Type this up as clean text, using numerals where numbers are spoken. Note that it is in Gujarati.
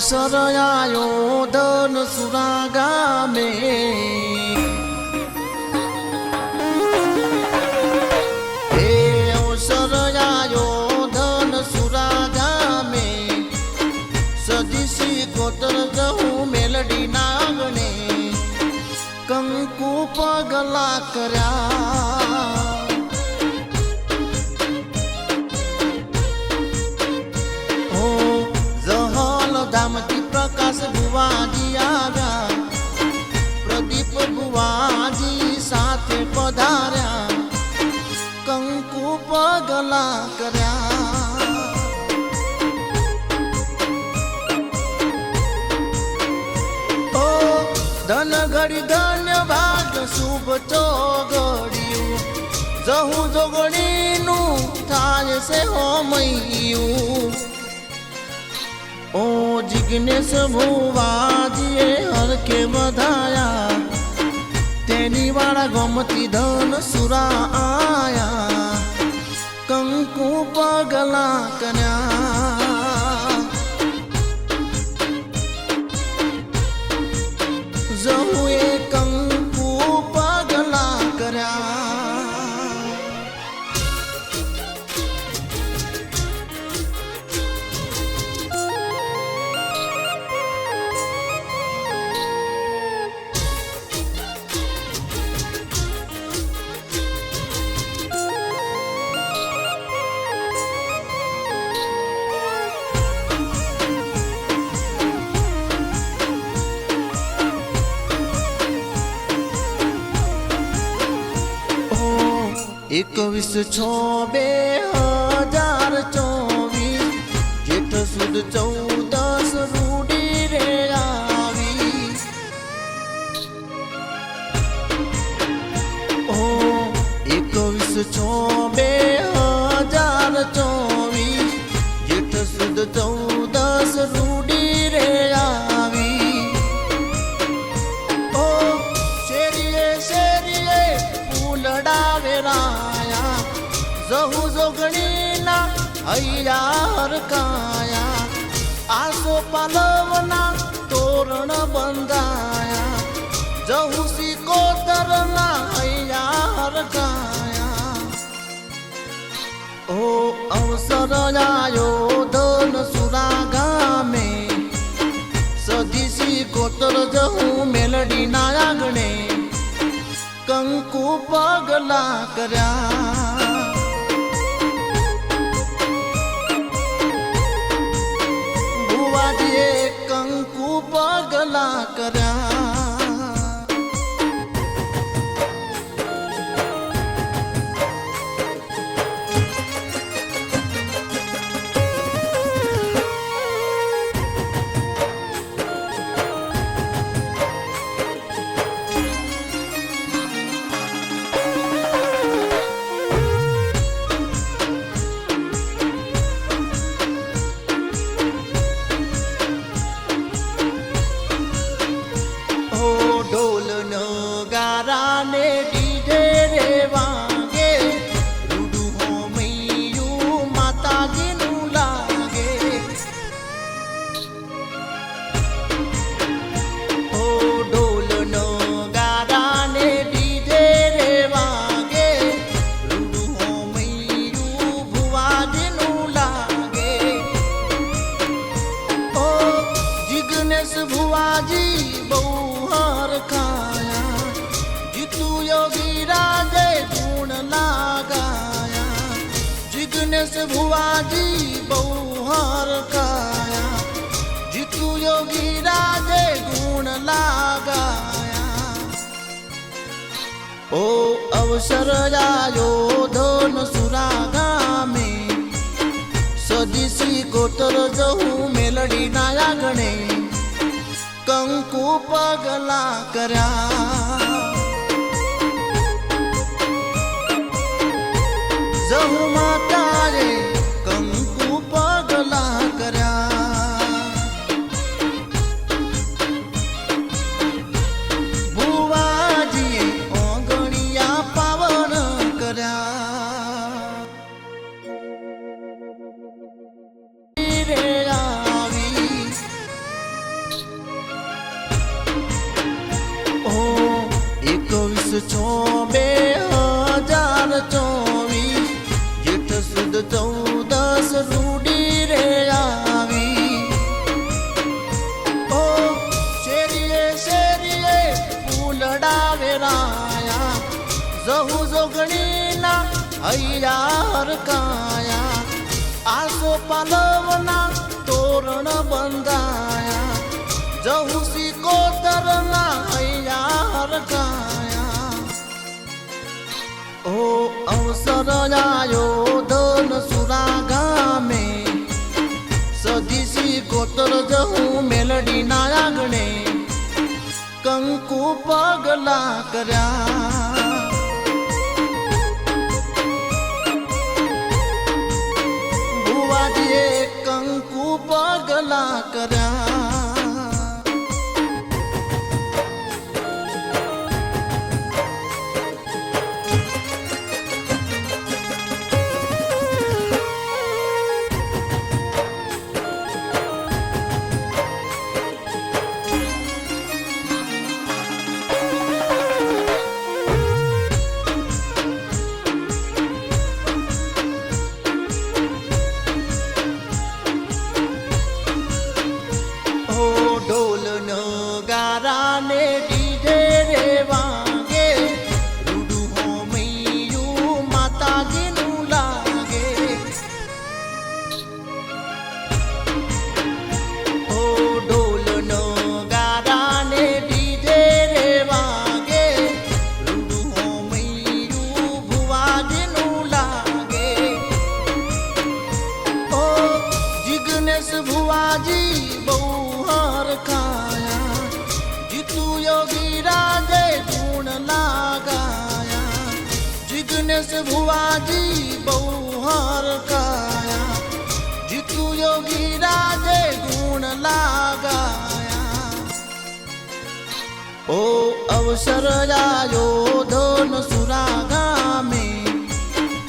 અવસર આયો ધન સુરા ગામે અવસર આયો ધન સુરા ગામે સદીસી કોતર જહું મેલડી નાગણે કંકુ પગલા કર્યા ધામથી પ્રકાશ ભુવાજી આવ્યા પ્રદીપ ભુવાજી સાથે પધાર્યા કંકુ પગલા કર્યા ઓ ધન ઘડી ધન્ય ભાગ શુભ ચોગડિયું જહું જોગણીનું થાય છે હોમૈયું ओ जिग्नेश भुवाजीए हरखे बधाया तेनी वाला गोमती धन सुरा आया कंकु पगला कर्या जहूं ए कंकु पगला कर्या एकवीस 6/2024 जेठ सुद 14 रूडी रे आवी ओ 21 6/2024 जेठ सुद 14 रूडी रे आवी ओ शेरिये शेरिये फूलड़ा वेराया जहूं जोगणीना हૈયા હરકાયા આસો પાલવના તોરણ બંધાયા જહું સિકોતરના હૈયા હરકાયા ઓ અવસર આયો ધન સુરા ગામે સદીસી કોતર જહું મેલડી ના આંગણે કંકુ પગલા કર્યા ભુવાજીએ કંકુ પગલા કર્યા ભુવાજી બહુ હરખાયા જીતુ યોગી રાજે ગુણ લાગાયા જિગ્નેશ ભુવાજી બહુ હરખાયા જીતુ યોગી રાજે ગુણ લાગાયા ઓ અવસર આયો ધન સુરા ગામે સદીસી કોતર જહું મેલડી ના આંગણે કંકુ પગલા કર્યા જહું માતાએ કંકુ પગલા કર્યા ભુવાજીએ ઓગણિયા પાવન કર્યા રે આવી 24/2024 જેઠ સુદ 14 રૂડી રે આવી. ઓ શેરીએ શેરીએ ફૂલડા વેરાયા, જહુ જોગણીના હૈયાર કાયા, આસો પાલવના તોરણ બંધાયા, જહુ સિકોતરના હૈયાર કાયા. ઓ અવસર આયો ધન સુરા ગામે, સજી સિકોતર જહુ મેલડી ના આંગણે, કંકુ પગલા કર્યા. ભુવાજીએ કંકુ પગલા કર્યા. ભુવાજી બહુ હર ખાયા, જીતુ યોગી રાજે ગુણ લાગાયા. જિગ્નેશ ભુવાજી બહુ હર ખાયા, જીતુ યોગી રાજે ગુણ લાગાયા. ઓ અવસર આયો